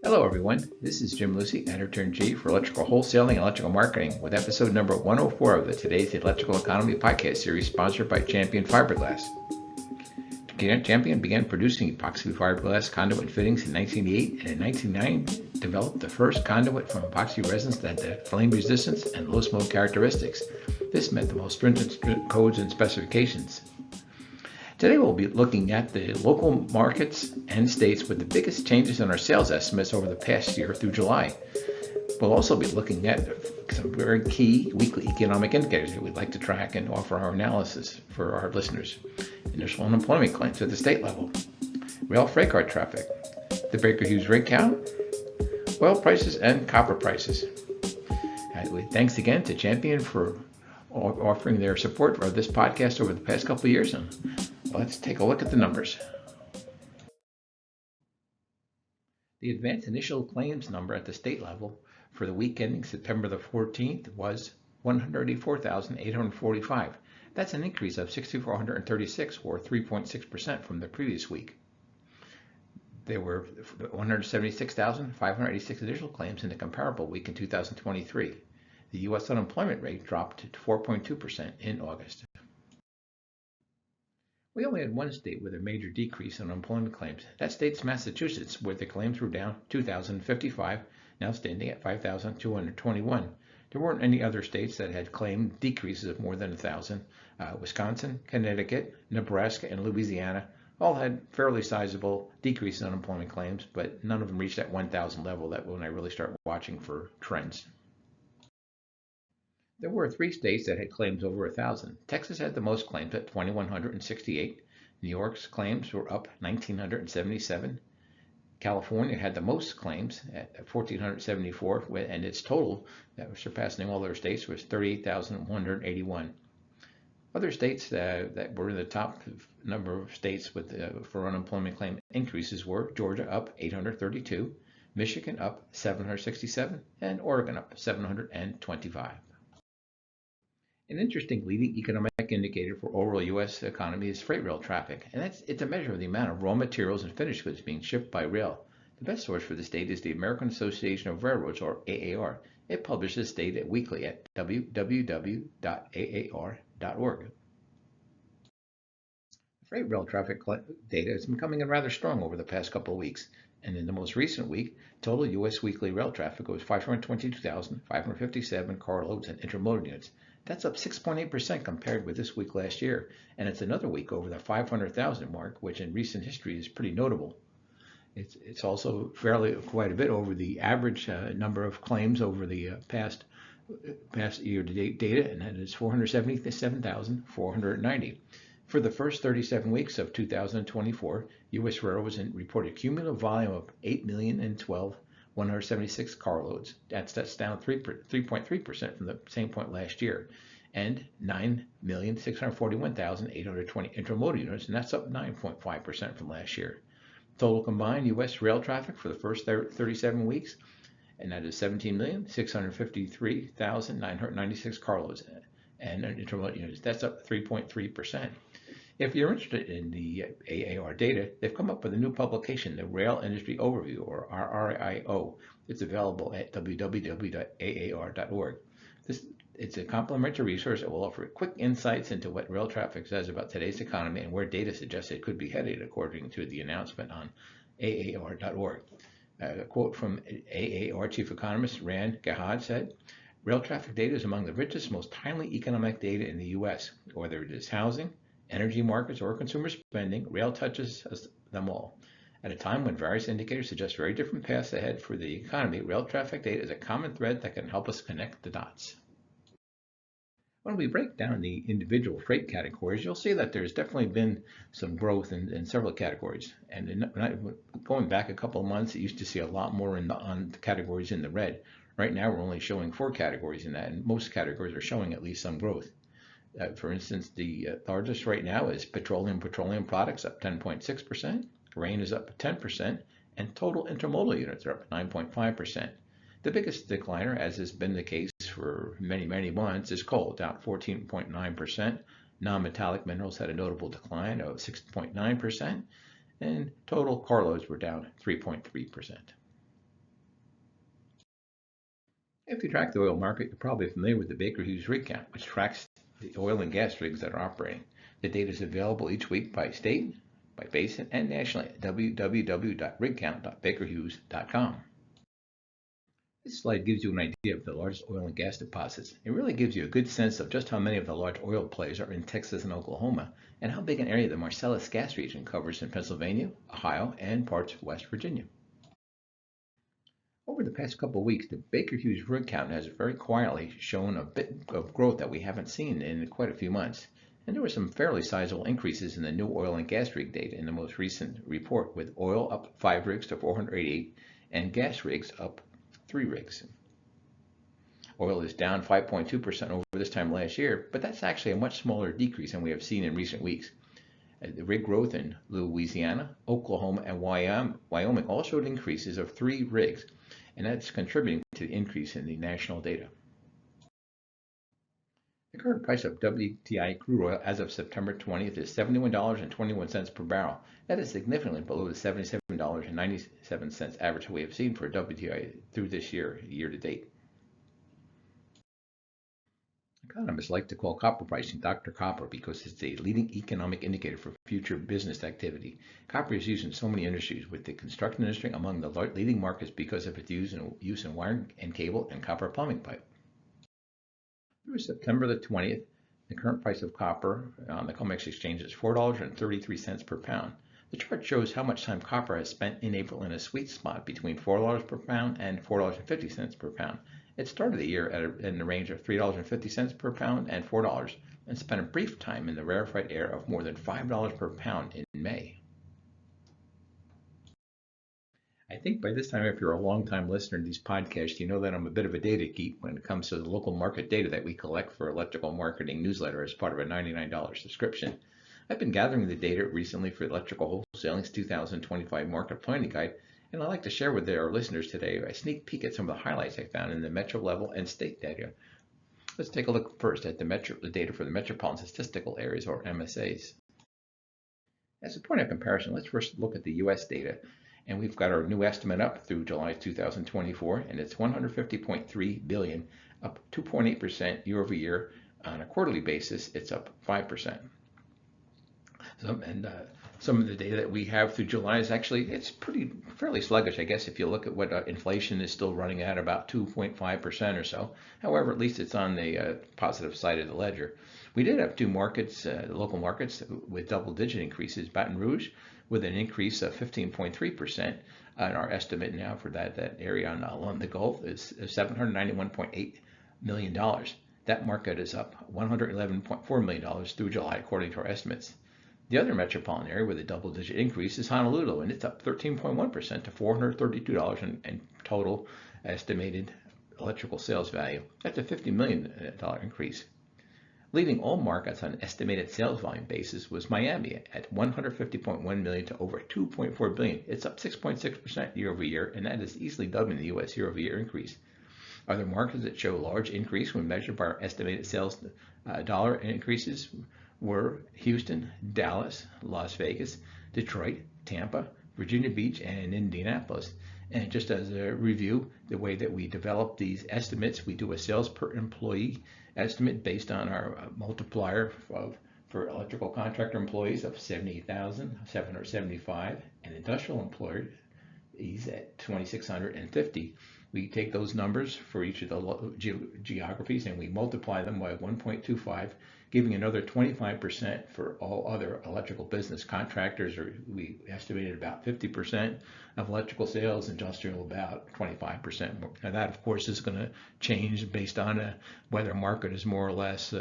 Hello, everyone. This is Jim Lucy, Editor-in-Chief for Electrical Wholesaling and Electrical Marketing, with episode number 104 of the Today's Electrical Economy podcast series sponsored by Champion Fiberglass. Champion began producing epoxy fiberglass conduit fittings in 1988 and in 1990 developed the first conduit from epoxy resins that had flame resistance and low smoke characteristics. This met the most stringent codes and specifications. Today we'll be looking at the local markets and states with the biggest changes in our sales estimates over the past year through July. We'll also be looking at some very key weekly economic indicators that we'd like to track and offer our analysis for our listeners. Initial unemployment claims at the state level, rail freight car traffic, the Baker Hughes rig count, oil prices, and copper prices. Thanks again to Champion for offering their support for this podcast over the past couple of years. And let's take a look at the numbers. The advanced initial claims number at the state level for the week ending September the 14th was 184,845. That's an increase of 6,436 or 3.6% from the previous week. There were 176,586 additional claims in the comparable week in 2023. The U.S. unemployment rate dropped to 4.2% in August. We only had one state with a major decrease in unemployment claims. That state's Massachusetts, where the claims were down 2,055, now standing at 5,221. There weren't any other states that had claimed decreases of more than 1,000. Wisconsin, Connecticut, Nebraska, and Louisiana all had fairly sizable decreases in unemployment claims, but none of them reached that 1,000 level. That when I really start watching for trends. There were three states that had claims over 1,000. Texas had the most claims at 2,168. New York's claims were up 1,977. California had the most claims at 1,474, and its total, that was surpassing all other states, was 38,181. Other states that were in the top number of states with for unemployment claim increases were Georgia up 832, Michigan up 767, and Oregon up 725. An interesting leading economic indicator for overall U.S. economy is freight rail traffic, and it's a measure of the amount of raw materials and finished goods being shipped by rail. The best source for this data is the American Association of Railroads, or AAR. It publishes data weekly at www.aar.org. Freight rail traffic data has been coming in rather strong over the past couple of weeks, and in the most recent week, total U.S. weekly rail traffic was 522,557 carloads and intermodal units. That's up 6.8% compared with this week last year, and it's another week over the 500,000 mark, which in recent history is pretty notable. It's also quite a bit over the average number of claims over the past year-to-date data, and that is 477,490. For the first 37 weeks of 2024, U.S. railroads reported cumulative volume of 8,012,176 carloads. That's down 3.3% from the same point last year, and 9,641,820 intermodal units, and that's up 9.5% from last year. Total combined U.S. rail traffic for the first 37 weeks, and that is 17,653,996 carloads and intermodal units. That's up 3.3%. If you're interested in the AAR data, they've come up with a new publication, the Rail Industry Overview, or RIO. It's available at www.aar.org. It's a complimentary resource that will offer quick insights into what rail traffic says about today's economy and where data suggests it could be headed, according to the announcement on aar.org. A quote from AAR Chief Economist Rand Gehad said, "Rail traffic data is among the richest, most timely economic data in the U.S. Whether it is housing, energy markets, or consumer spending, rail touches them all. At a time when various indicators suggest very different paths ahead for the economy, rail traffic data is a common thread that can help us connect the dots." When we break down the individual freight categories, you'll see that there's definitely been some growth in several categories. And going back a couple of months, you used to see a lot more on the categories in the red. Right now, we're only showing 4 categories in that, and most categories are showing at least some growth. For instance, the largest right now is petroleum products, up 10.6%. Grain is up 10%, and total intermodal units are up 9.5%. The biggest decliner, as has been the case for many, many months, is coal, down 14.9%. Non-metallic minerals had a notable decline of 6.9%, and total carloads were down 3.3%. If you track the oil market, you're probably familiar with the Baker Hughes rig count, which tracks the oil and gas rigs that are operating. The data is available each week by state, by basin, and nationally at www.rigcount.bakerhughes.com. This slide gives you an idea of the largest oil and gas deposits. It really gives you a good sense of just how many of the large oil plays are in Texas and Oklahoma, and how big an area the Marcellus gas region covers in Pennsylvania, Ohio, and parts of West Virginia. Over the past couple of weeks, the Baker Hughes rig count has very quietly shown a bit of growth that we haven't seen in quite a few months. And there were some fairly sizable increases in the new oil and gas rig data in the most recent report, with oil up 5 rigs to 488 and gas rigs up 3 rigs. Oil is down 5.2% over this time last year, but that's actually a much smaller decrease than we have seen in recent weeks. The rig growth in Louisiana, Oklahoma, and Wyoming all showed increases of 3 rigs, and that's contributing to the increase in the national data. The current price of WTI crude oil as of September 20th is $71.21 per barrel. That is significantly below the $77.97 average we have seen for WTI through this year to date. Economists like to call copper pricing Dr. Copper because it's a leading economic indicator for future business activity. Copper is used in so many industries, with the construction industry among the leading markets because of its use in wire and cable and copper plumbing pipe. Through September the 20th, the current price of copper on the COMEX exchange is $4.33 per pound. The chart shows how much time copper has spent in April in a sweet spot between $4 per pound and $4.50 per pound. It started the year in the range of $3.50 per pound and $4, and spent a brief time in the rarefied air of more than $5 per pound in May. I think by this time, if you're a long-time listener to these podcasts, you know that I'm a bit of a data geek when it comes to the local market data that we collect for Electrical Marketing Newsletter as part of a $99 subscription. I've been gathering the data recently for Electrical Wholesaling's 2025 Market Planning Guide, and I'd like to share with our listeners today a sneak peek at some of the highlights I found in the metro level and state data. Let's take a look first at the data for the metropolitan statistical areas, or MSAs. As a point of comparison, let's first look at the U.S. data. And we've got our new estimate up through July 2024, and it's $150.3 billion, up 2.8% year over year. On a quarterly basis, it's up 5%. Some of the data that we have through July is it's fairly sluggish, I guess, if you look at what inflation is still running at about 2.5% or so. However, at least it's on the positive side of the ledger. We did have 2 markets, local markets, with double-digit increases. Baton Rouge, with an increase of 15.3%, and our estimate now for that area along the Gulf is $791.8 million. That market is up $111.4 million through July, according to our estimates. The other metropolitan area with a double-digit increase is Honolulu, and it's up 13.1% to $432 in total estimated electrical sales value. That's a $50 million increase. Leading all markets on an estimated sales volume basis was Miami at $150.1 million to over $2.4 billion. It's up 6.6% year over year, and that is easily doubling the U.S. year over year increase. Other markets that show a large increase when measured by our estimated sales dollar increases were Houston, Dallas, Las Vegas, Detroit, Tampa, Virginia Beach, and Indianapolis. And just as a review, the way that we develop these estimates, we do a sales per employee estimate based on our multiplier for electrical contractor employees of 78,775 and industrial employees at 2,650. We take those numbers for each of the geographies and we multiply them by 1.25, giving another 25% for all other electrical business contractors. Or we estimated about 50% of electrical sales, industrial about 25%. Now that, of course, is going to change based on whether market is more or less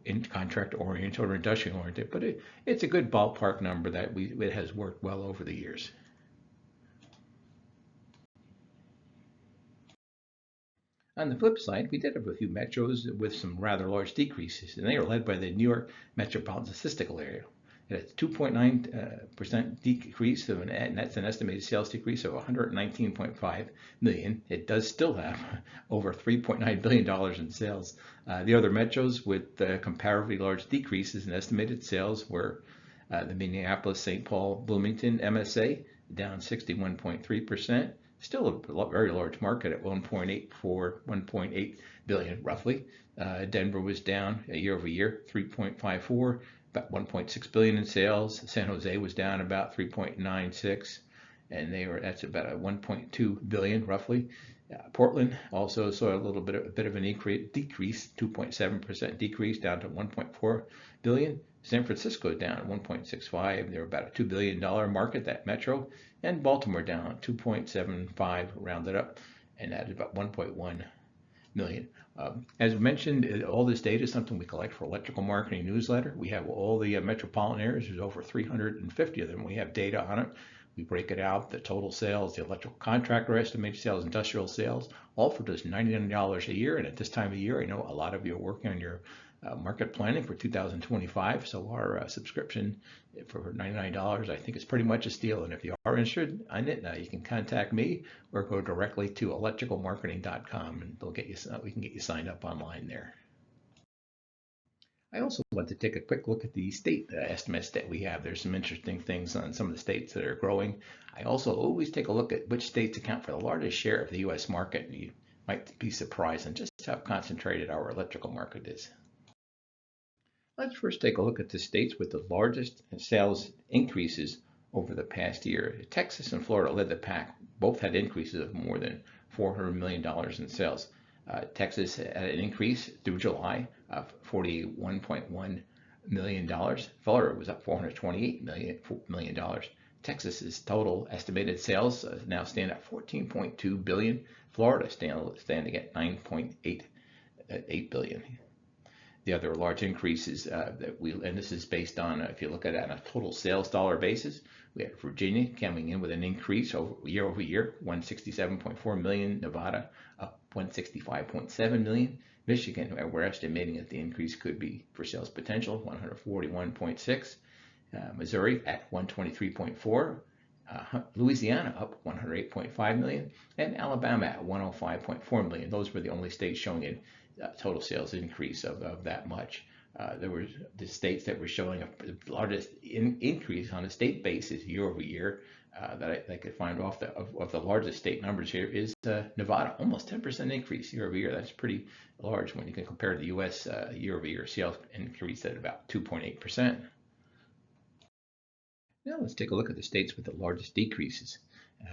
in contractor oriented or industrial oriented. But it's a good ballpark number that it has worked well over the years. On the flip side, we did have a few metros with some rather large decreases, and they are led by the New York metropolitan statistical area. It's 2.9% decrease, and that's an estimated sales decrease of $119.5 million. It does still have over $3.9 billion in sales. The other metros with comparatively large decreases in estimated sales were the Minneapolis, St. Paul, Bloomington MSA, down 61.3%. still a very large market at 1.8 billion roughly. Denver was down year over year, 3.54, about 1.6 billion in sales. San Jose was down about 3.96, and that's about a 1.2 billion roughly. Portland also saw a bit of an decrease, 2.7% decrease down to 1.4 billion. San Francisco down at 1.65. They're about a $2 billion market, that metro, and Baltimore down 2.75, rounded up, and that is about 1.1 million. As mentioned, all this data is something we collect for electrical marketing newsletter. We have all the metropolitan areas. There's over 350 of them. We have data on it. We break it out, the total sales, the electrical contractor estimated sales, industrial sales, all for just $99 a year. And at this time of year, I know a lot of you are working on your market planning for 2025. So our subscription for $99, I think, is pretty much a steal. And if you are interested in it, you can contact me or go directly to electricalmarketing.com, and we can get you signed up online there. I also want to take a quick look at the state estimates that we have. There's some interesting things on some of the states that are growing. I also always take a look at which states account for the largest share of the U.S. market. You might be surprised on just how concentrated our electrical market is. Let's first take a look at the states with the largest sales increases over the past year. Texas and Florida led the pack. Both had increases of more than $400 million in sales. Texas had an increase through July of $41.1 million. Florida was up $428 million. Texas's total estimated sales now stand at $14.2 billion. Florida standing at $9.8 billion. The other large increases and this is based on, if you look at it on a total sales dollar basis, we have Virginia coming in with an increase year over year, $167.4 million. Nevada up $165.7 million. Michigan, we're estimating that the increase could be for sales potential, $141.6. Missouri at $123.4. Louisiana up $108.5 million, and Alabama at $105.4 million. Those were the only states showing a total sales increase of that much. There were the states that were showing the largest increase on a state basis year over year that I could find of the largest state numbers here is Nevada, almost 10% increase year over year. That's pretty large when you can compare the U.S. Year over year sales increase at about 2.8%. Now let's take a look at the states with the largest decreases.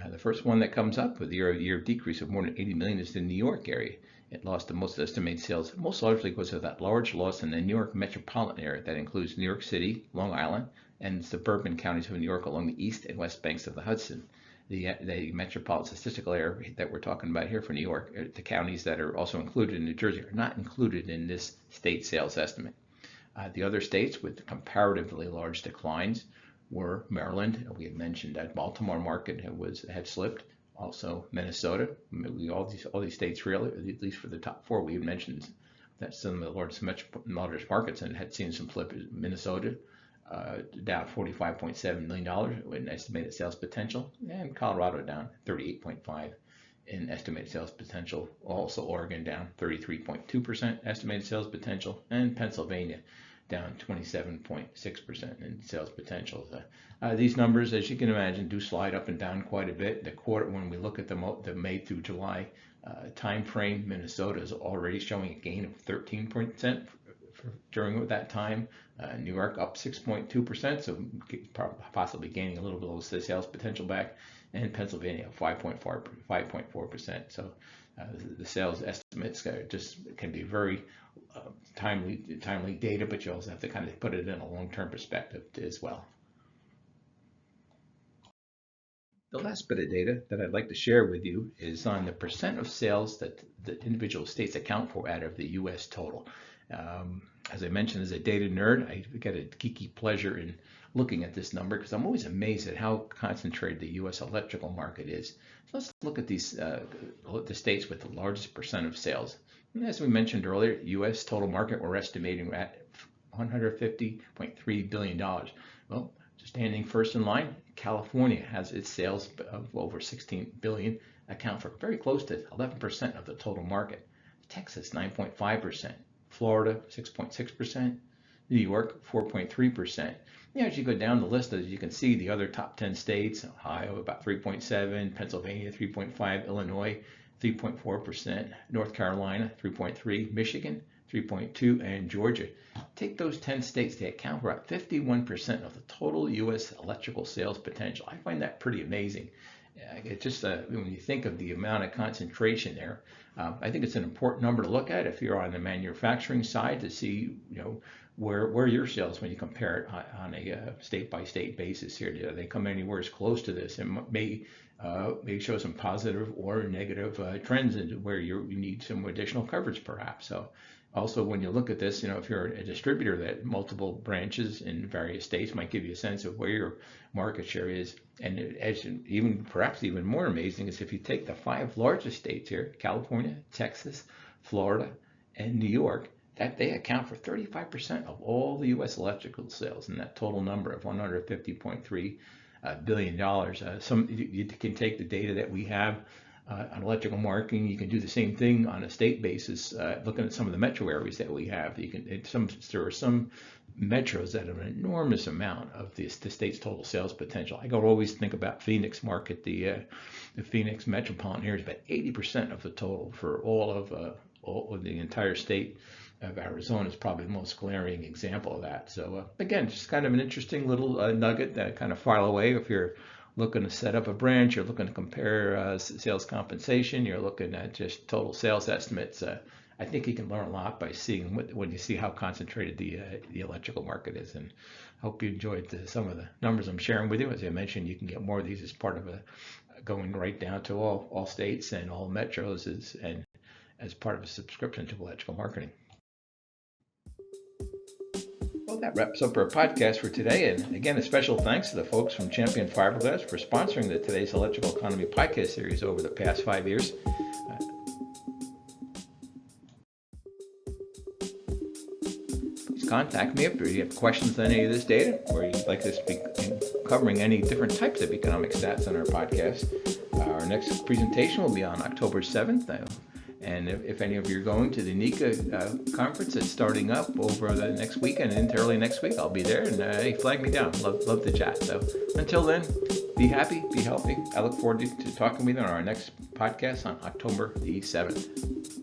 The first one that comes up with a year-over-year decrease of more than 80 million is the New York area. It lost the most estimated sales, most largely because of that large loss in the New York metropolitan area that includes New York City, Long Island, and suburban counties of New York along the east and west banks of the Hudson. The metropolitan statistical area that we're talking about here for New York, the counties that are also included in New Jersey are not included in this state sales estimate. The other states with comparatively large declines were Maryland. We had mentioned that Baltimore market had slipped. Also Minnesota. All these states really, at least for the top four, we had mentioned that some of the largest markets and had seen some flip. Minnesota down $45.7 million in estimated sales potential, and Colorado down 38.5 in estimated sales potential. Also Oregon down 33.2% estimated sales potential, and Pennsylvania down 27.6% in sales potential. These numbers, as you can imagine, do slide up and down quite a bit. The quarter, when we look at the May through July time frame, Minnesota is already showing a gain of 13% during that time. New York up 6.2%, so possibly gaining a little bit of the sales potential back, and Pennsylvania 5.4%. So the sales estimates just can be very timely data, but you also have to kind of put it in a long-term perspective as well. The last bit of data that I'd like to share with you is on the percent of sales that the individual states account for out of the U.S. total. As I mentioned, as a data nerd, I get a geeky pleasure in looking at this number because I'm always amazed at how concentrated the U.S. electrical market is. So let's look at the states with the largest percent of sales. And as we mentioned earlier, U.S. total market we're estimating at $150.3 billion. Well, standing first in line, California has its sales of over $16 billion, account for very close to 11% of the total market. Texas 9.5%, Florida 6.6%, New York 4.3%. As you go down the list, as you can see, the other top 10 states, Ohio about 3.7, Pennsylvania 3.5, Illinois 3.4%, North Carolina 3.3, Michigan 3.2, and Georgia. Take those 10 states, they account for about 51% of the total U.S. electrical sales potential. I find that pretty amazing. It's just when you think of the amount of concentration there, I think it's an important number to look at if you're on the manufacturing side to see, where your sales, when you compare it on a state-by-state basis here, do they come anywhere as close to this, and may show some positive or negative trends into where you need some additional coverage perhaps. So also, when you look at this, if you're a distributor that multiple branches in various states might give you a sense of where your market share is. And perhaps even more amazing is if you take the 5 largest states here, California, Texas, Florida, and New York, that they account for 35% of all the U.S. electrical sales in that total number of $150.3 billion. You can take the data that we have on electrical marketing. You can do the same thing on a state basis, looking at some of the metro areas that we have. There are some metros that have an enormous amount of the state's total sales potential. I always think about Phoenix market. The Phoenix metropolitan area is about 80% of the total for all of the entire state of Arizona. Is probably the most glaring example of that. So again, just kind of an interesting little nugget that kind of file away if you're looking to set up a branch, you're looking to compare sales compensation, you're looking at just total sales estimates. I think you can learn a lot by seeing when you see how concentrated the electrical market is. And I hope you enjoyed some of the numbers I'm sharing with you. As I mentioned, you can get more of these as part of going right down to all states and all metros and as part of a subscription to electrical marketing. Well, that wraps up our podcast for today. And again, a special thanks to the folks from Champion Fiberglass for sponsoring the Today's Electrical Economy podcast series over the past 5 years. Please contact me if you have questions on any of this data, or you'd like us to be covering any different types of economic stats on our podcast. Our next presentation will be on October 7th. And if any of you are going to the NECA conference that's starting up over the next week and into early next week, I'll be there. And hey, flag me down. Love to chat. So until then, be happy, be healthy. I look forward to talking with you on our next podcast on October the 7th.